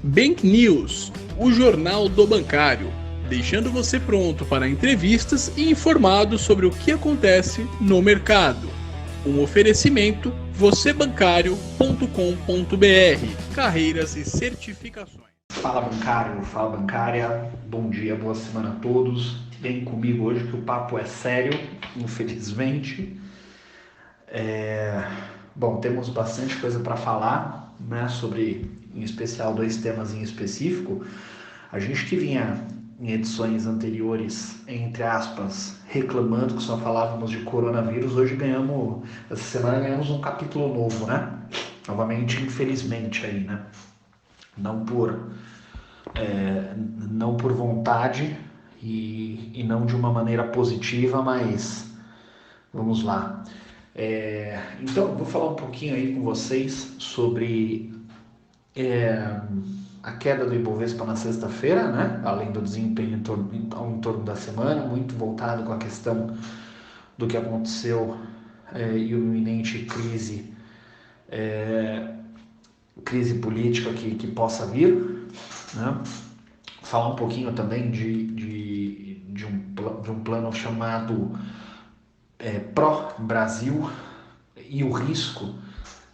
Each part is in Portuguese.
Bank News, o jornal do bancário, deixando você pronto para entrevistas e informado sobre o que acontece no mercado. Um oferecimento vocêbancário.com.br, carreiras e certificações. Fala bancário, fala bancária, bom dia, boa semana a todos. Vem comigo hoje que o papo é sério, infelizmente. Bom, temos bastante coisa para falar, né, sobre, em especial, dois temas em específico. A gente que vinha em edições anteriores, entre aspas, reclamando que só falávamos de coronavírus, hoje essa semana ganhamos um capítulo novo, né? Novamente, infelizmente aí, né? Não por vontade e não de uma maneira positiva, mas vamos lá. Então, vou falar um pouquinho aí com vocês sobre a queda do Ibovespa na sexta-feira, né? Além do desempenho em torno da semana, muito voltado com a questão do que aconteceu e o iminente crise política que possa vir, né? Falar um pouquinho também de um plano chamado Pró-Brasil e o risco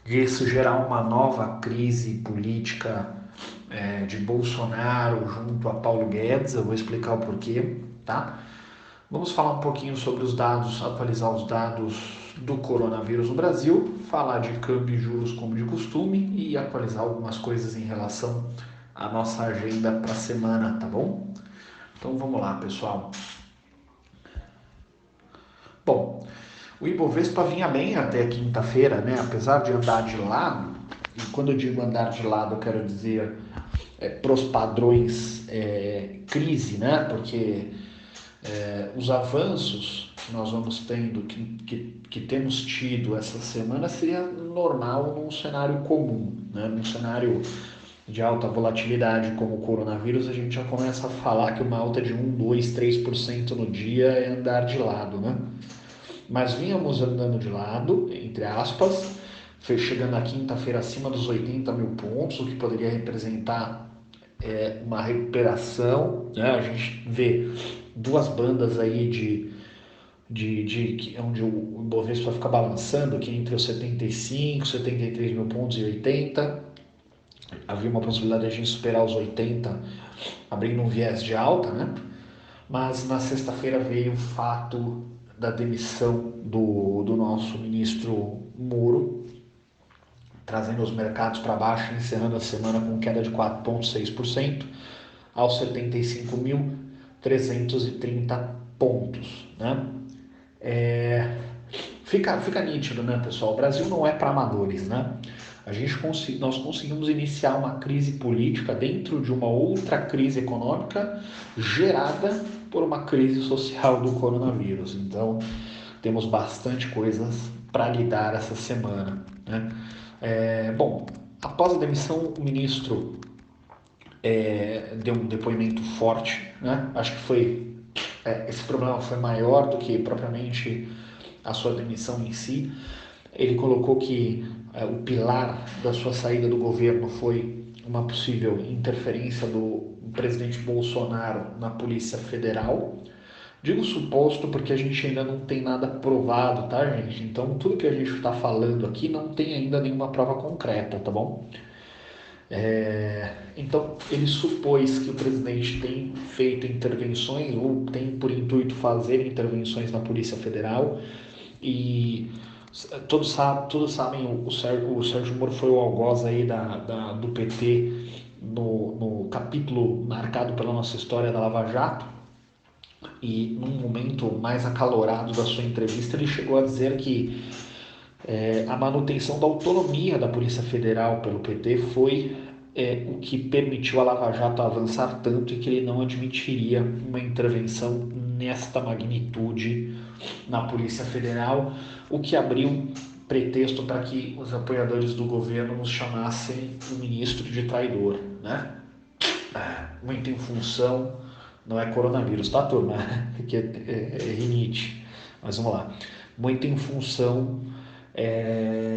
de isso gerar uma nova crise política de Bolsonaro junto a Paulo Guedes. Eu vou explicar o porquê, tá? Vamos falar um pouquinho sobre os dados, atualizar os dados do coronavírus no Brasil, falar de câmbio e juros como de costume e atualizar algumas coisas em relação à nossa agenda para a semana, tá bom? Então vamos lá, pessoal. Bom, o Ibovespa vinha bem até quinta-feira, né? Apesar de andar de lado, e quando eu digo andar de lado, eu quero dizer pros padrões crise, né? Porque os avanços que nós vamos tendo, que temos tido essa semana, seria normal num cenário comum, né? Num cenário de alta volatilidade como o coronavírus, a gente já começa a falar que uma alta de 1, 2, 3% no dia é andar de lado, né? Mas vínhamos andando de lado, entre aspas, chegando na quinta-feira acima dos 80 mil pontos, o que poderia representar uma recuperação, né? A gente vê duas bandas aí onde o Ibovespa fica balançando, aqui entre os 75, 73 mil pontos e 80. Havia uma possibilidade de a gente superar os 80, abrindo um viés de alta, né? Mas na sexta-feira veio o fato da demissão do nosso ministro Moro, trazendo os mercados para baixo, encerrando a semana com queda de 4,6% aos 75.330 pontos, né? Fica nítido, né, pessoal? O Brasil não é para amadores, né? Nós conseguimos iniciar uma crise política dentro de uma outra crise econômica gerada por uma crise social do coronavírus. Então, temos bastante coisas para lidar essa semana, né? Bom, após a demissão, o ministro deu um depoimento forte, né? Acho que esse problema foi maior do que propriamente a sua demissão em si. Ele colocou que o pilar da sua saída do governo foi uma possível interferência do presidente Bolsonaro na Polícia Federal. Digo suposto porque a gente ainda não tem nada provado, tá, gente? Então, tudo que a gente está falando aqui não tem ainda nenhuma prova concreta, tá bom? Então, ele supôs que o presidente tem feito intervenções ou tem por intuito fazer intervenções na Polícia Federal e todos sabem, o Sérgio Moro foi o algoz aí do PT no capítulo marcado pela nossa história da Lava Jato, e num momento mais acalorado da sua entrevista ele chegou a dizer que a manutenção da autonomia da Polícia Federal pelo PT foi o que permitiu a Lava Jato avançar tanto, e que ele não admitiria uma intervenção nesta magnitude na Polícia Federal, o que abriu pretexto para que os apoiadores do governo nos chamassem o ministro de traidor, né? Muito em função, não é coronavírus, tá, turma? Porque é rinite, mas vamos lá. Muito em função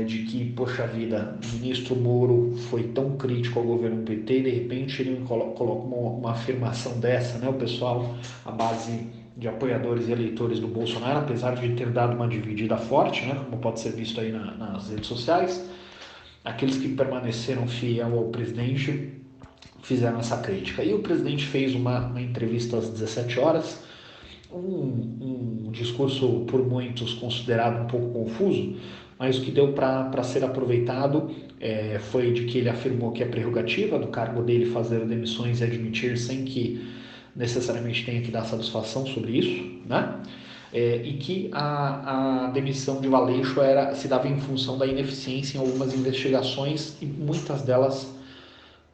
de que, poxa vida, o ministro Moro foi tão crítico ao governo PT e de repente ele coloca uma afirmação dessa, né? O pessoal, a base de apoiadores e eleitores do Bolsonaro, apesar de ter dado uma dividida forte, né? Como pode ser visto aí nas redes sociais, aqueles que permaneceram fiel ao presidente fizeram essa crítica. E o presidente fez uma entrevista às 17 horas, um discurso por muitos considerado um pouco confuso, mas o que deu para ser aproveitado foi de que ele afirmou que é prerrogativa do cargo dele fazer demissões e admitir sem que necessariamente tenha que dar satisfação sobre isso, né? E que a demissão de Valeixo se dava em função da ineficiência em algumas investigações e muitas delas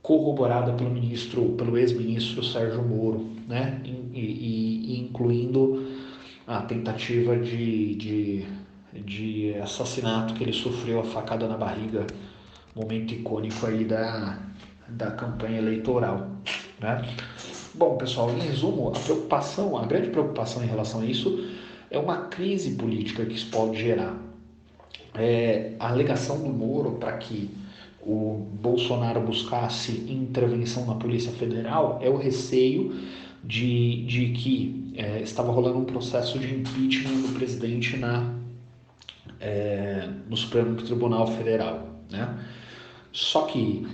corroborada pelo ex-ministro Sérgio Moro, né? E incluindo a tentativa de assassinato que ele sofreu, a facada na barriga, momento icônico aí da campanha eleitoral, né? Bom, pessoal, em resumo, a grande preocupação em relação a isso é uma crise política que isso pode gerar. A alegação do Moro para que o Bolsonaro buscasse intervenção na Polícia Federal é o receio de que estava rolando um processo de impeachment do presidente no Supremo Tribunal Federal, né? Só que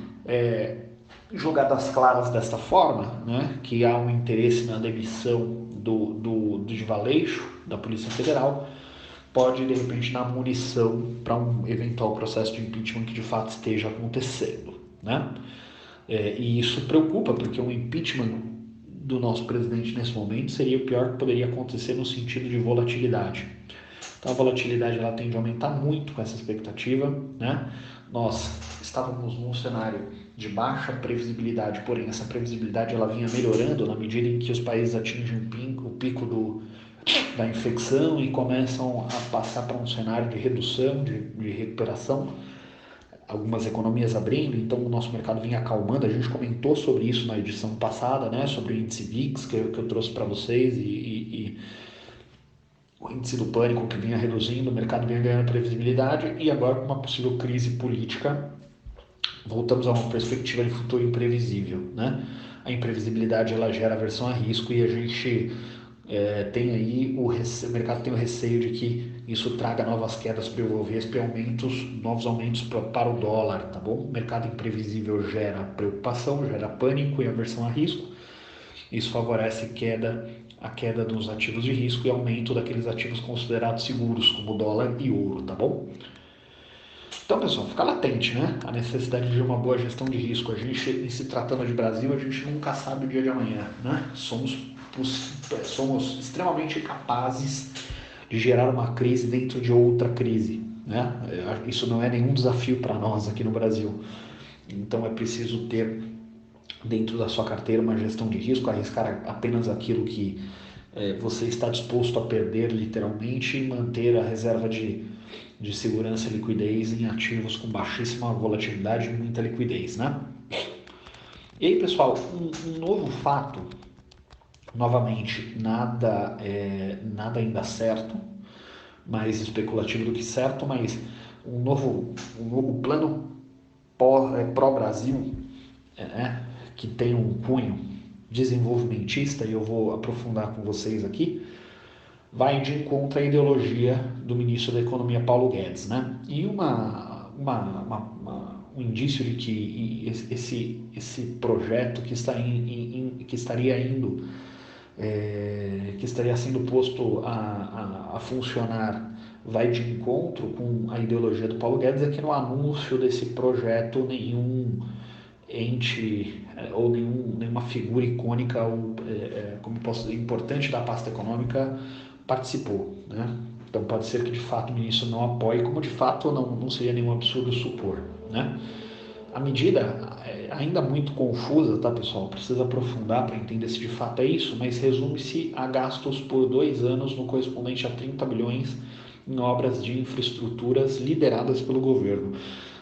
jogadas claras desta forma, né, que há um interesse na demissão de Valeixo, da Polícia Federal, pode de repente dar munição para um eventual processo de impeachment que de fato esteja acontecendo, né? E isso preocupa, porque um impeachment do nosso presidente nesse momento seria o pior que poderia acontecer no sentido de volatilidade. Então a volatilidade ela tende a aumentar muito com essa expectativa, né? Nós estávamos num cenário de baixa previsibilidade, porém essa previsibilidade ela vinha melhorando na medida em que os países atingem o pico da infecção e começam a passar para um cenário de redução, de recuperação, algumas economias abrindo, então o nosso mercado vinha acalmando. A gente comentou sobre isso na edição passada, né, sobre o índice VIX que eu trouxe para vocês e o índice do pânico que vinha reduzindo, o mercado vinha ganhando previsibilidade e agora com uma possível crise política voltamos a uma perspectiva de futuro imprevisível, né? A imprevisibilidade ela gera aversão a risco e a gente tem aí o mercado tem o receio de que isso traga novas quedas para o Ibovespa e novos aumentos para o dólar, tá bom? O mercado imprevisível gera preocupação, gera pânico e aversão a risco. Isso favorece a queda dos ativos de risco e aumento daqueles ativos considerados seguros, como dólar e ouro, tá bom? Então, pessoal, fica latente, né? A necessidade de uma boa gestão de risco. A gente, em se tratando de Brasil, a gente nunca sabe o dia de amanhã, né? Somos extremamente capazes de gerar uma crise dentro de outra crise, né? Isso não é nenhum desafio para nós aqui no Brasil. Então é preciso ter dentro da sua carteira uma gestão de risco, arriscar apenas aquilo que você está disposto a perder literalmente e manter a reserva de segurança e liquidez em ativos com baixíssima volatilidade e muita liquidez, né? E aí, pessoal, um novo fato, novamente, nada ainda certo, mais especulativo do que certo, mas um novo plano pró-Brasil, que tem um cunho desenvolvimentista, e eu vou aprofundar com vocês aqui, vai de encontro à ideologia do ministro da Economia, Paulo Guedes, né? E um indício de que esse projeto que estaria sendo posto a funcionar vai de encontro com a ideologia do Paulo Guedes é que no anúncio desse projeto nenhum ente ou nenhuma figura icônica ou importante da pasta econômica participou, né? Então pode ser que de fato o ministro não apoie, como de fato não seria nenhum absurdo supor, né? A medida é ainda muito confusa, tá, pessoal? Precisa aprofundar para entender se de fato é isso, mas resume-se a gastos por 2 anos no correspondente a 30 bilhões em obras de infraestruturas lideradas pelo governo.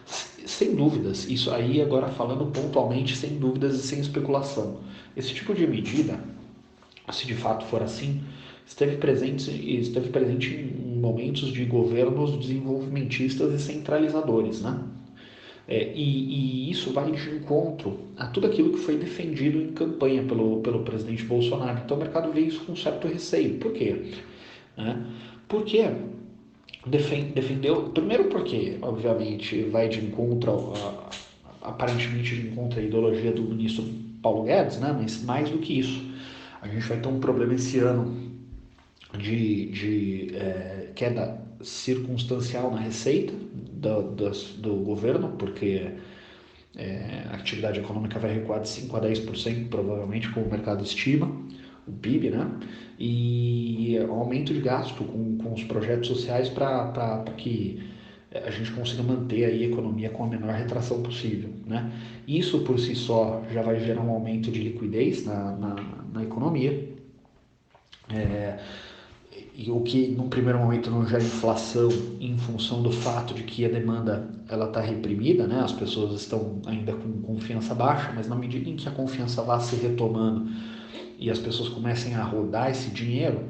Sem dúvidas, isso aí agora falando pontualmente, sem dúvidas e sem especulação. Esse tipo de medida, se de fato for assim, esteve presente em momentos de governos desenvolvimentistas e centralizadores, né? E isso vai de encontro a tudo aquilo que foi defendido em campanha pelo presidente Bolsonaro. Então o mercado vê isso com um certo receio. Por quê? Porque defendeu, primeiro porque, obviamente, vai de encontro, aparentemente de encontro à ideologia do ministro Paulo Guedes, né? Mas mais do que isso, a gente vai ter um problema esse ano de queda circunstancial na receita do governo, porque a atividade econômica vai recuar de 5 a 10%, provavelmente, como o mercado estima, o PIB, né? E aumento de gasto com os projetos sociais para que a gente consiga manter aí a economia com a menor retração possível, né? Isso por si só já vai gerar um aumento de liquidez na economia, e o que num primeiro momento não gera inflação em função do fato de que a demanda ela está reprimida, né? As pessoas estão ainda com confiança baixa, mas na medida em que a confiança vá se retomando e as pessoas comecem a rodar esse dinheiro,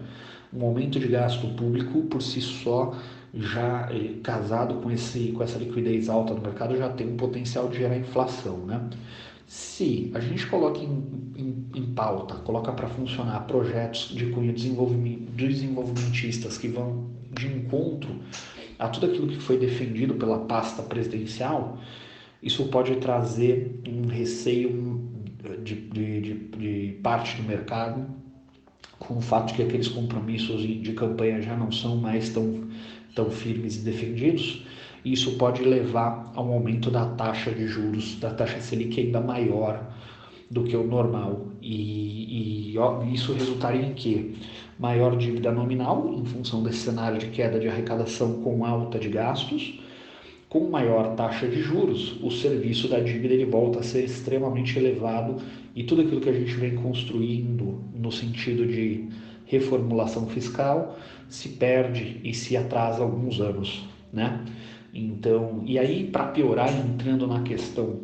um aumento de gasto público por si só, já casado com essa liquidez alta no mercado, já tem um potencial de gerar inflação, né? Se a gente coloca em pauta, coloca para funcionar projetos de cunho desenvolvimentistas que vão de encontro a tudo aquilo que foi defendido pela pasta presidencial, isso pode trazer um receio de parte do mercado com o fato de que aqueles compromissos de campanha já não são mais tão firmes e defendidos. Isso pode levar a um aumento da taxa de juros, da taxa Selic ainda maior do que o normal. E isso resultaria em quê? Maior dívida nominal, em função desse cenário de queda de arrecadação com alta de gastos. Com maior taxa de juros, o serviço da dívida ele volta a ser extremamente elevado e tudo aquilo que a gente vem construindo no sentido de reformulação fiscal se perde e se atrasa alguns anos, né? Então, e aí para piorar, entrando na questão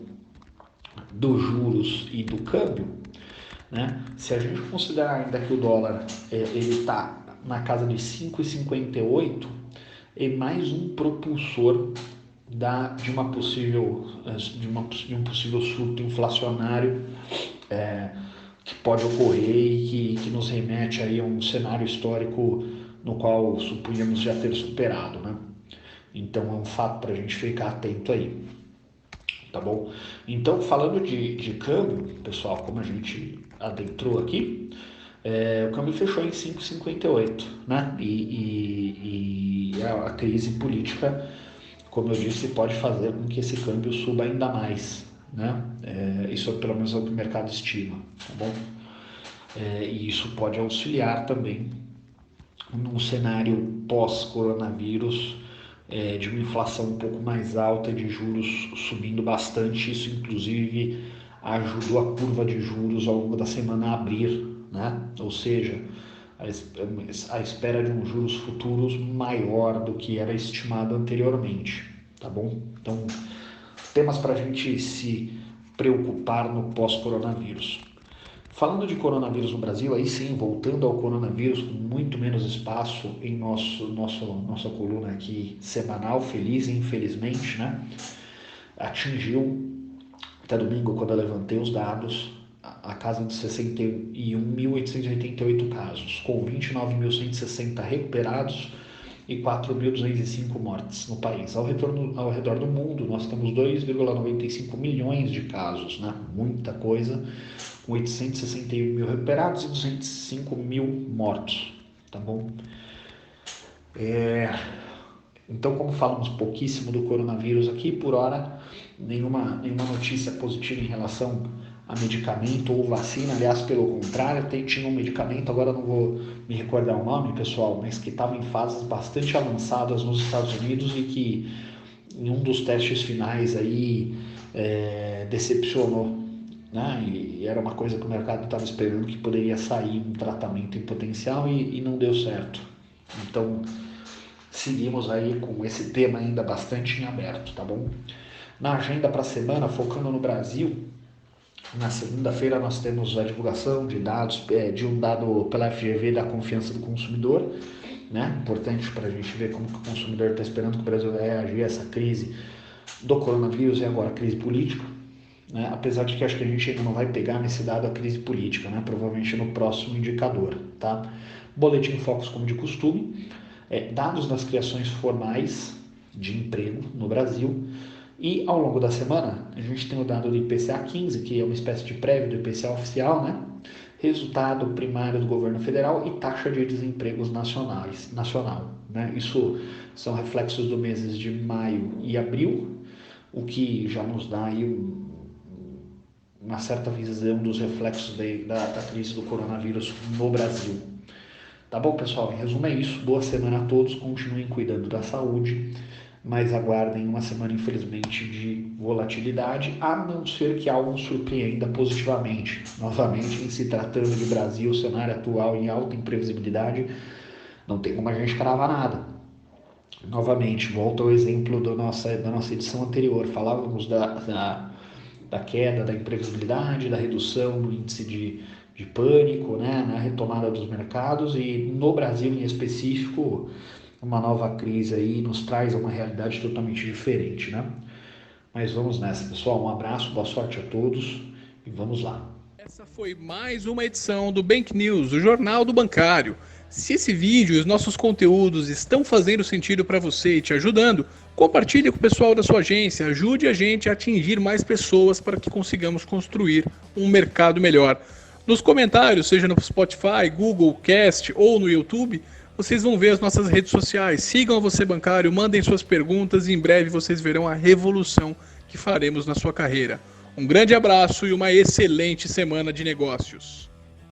dos juros e do câmbio, né? Se a gente considerar ainda que o dólar ele está na casa de 5,58, é mais um propulsor de um possível surto inflacionário que pode ocorrer e que nos remete aí a um cenário histórico no qual supunhamos já ter superado, né? Então é um fato para a gente ficar atento aí, tá bom? Então, falando de câmbio, pessoal, como a gente adentrou aqui, o câmbio fechou em 5,58, né? E a crise política, como eu disse, pode fazer com que esse câmbio suba ainda mais, né? Isso pelo menos é o que o mercado estima, tá bom? E isso pode auxiliar também num cenário pós-coronavírus, de uma inflação um pouco mais alta, de juros subindo bastante. Isso inclusive ajudou a curva de juros ao longo da semana a abrir, né? Ou seja, a espera de um juros futuros maior do que era estimado anteriormente, tá bom? Então, temas para a gente se preocupar no pós-coronavírus. Falando de coronavírus no Brasil, aí sim, voltando ao coronavírus, com muito menos espaço em nossa coluna aqui semanal, feliz e infelizmente, né? Atingiu, até domingo, quando eu levantei os dados, a casa de 61.888 casos, com 29.160 recuperados e 4.205 mortes no país. Ao redor do mundo, nós temos 2,95 milhões de casos, né? Muita coisa, com 861 mil recuperados e 205 mil mortos, tá bom? Então, como falamos pouquíssimo do coronavírus aqui, por hora, nenhuma notícia positiva em relação a medicamento ou vacina. Aliás, pelo contrário, tinha um medicamento, agora não vou me recordar o nome, pessoal, mas que estava em fases bastante avançadas nos Estados Unidos e que em um dos testes finais aí decepcionou, né? E era uma coisa que o mercado estava esperando, que poderia sair um tratamento em potencial e não deu certo. Então, seguimos aí com esse tema ainda bastante em aberto, tá bom? Na agenda para a semana, focando no Brasil, na segunda-feira nós temos a divulgação de dados, de um dado pela FGV da confiança do consumidor, né? Importante para a gente ver como que o consumidor está esperando que o Brasil vai reagir a essa crise do coronavírus e agora a crise política, né? Apesar de que acho que a gente ainda não vai pegar nesse dado a crise política, né? Provavelmente no próximo indicador, tá? Boletim Focus como de costume, dados das criações formais de emprego no Brasil. E ao longo da semana, a gente tem o dado do IPCA 15, que é uma espécie de prévio do IPCA oficial, né? Resultado primário do governo federal e taxa de desemprego nacional, né? Isso são reflexos dos meses de maio e abril, o que já nos dá aí uma certa visão dos reflexos da crise do coronavírus no Brasil. Tá bom, pessoal? Em resumo é isso. Boa semana a todos. Continuem cuidando da saúde, mas aguardem uma semana, infelizmente, de volatilidade, a não ser que algo nos surpreenda positivamente. Novamente, em se tratando de Brasil, cenário atual em alta imprevisibilidade, não tem como a gente cravar nada. Novamente, volto ao exemplo da nossa edição anterior. Falávamos da queda da imprevisibilidade, da redução do índice de pânico, né, na retomada dos mercados, e no Brasil em específico, uma nova crise aí nos traz uma realidade totalmente diferente, né? Mas vamos nessa, pessoal. Um abraço, boa sorte a todos e vamos lá. Essa foi mais uma edição do Bank News, o Jornal do Bancário. Se esse vídeo e os nossos conteúdos estão fazendo sentido para você e te ajudando, compartilhe com o pessoal da sua agência, ajude a gente a atingir mais pessoas para que consigamos construir um mercado melhor. Nos comentários, seja no Spotify, Google Cast ou no YouTube, vocês vão ver as nossas redes sociais. Sigam a Você Bancário, mandem suas perguntas e em breve vocês verão a revolução que faremos na sua carreira. Um grande abraço e uma excelente semana de negócios.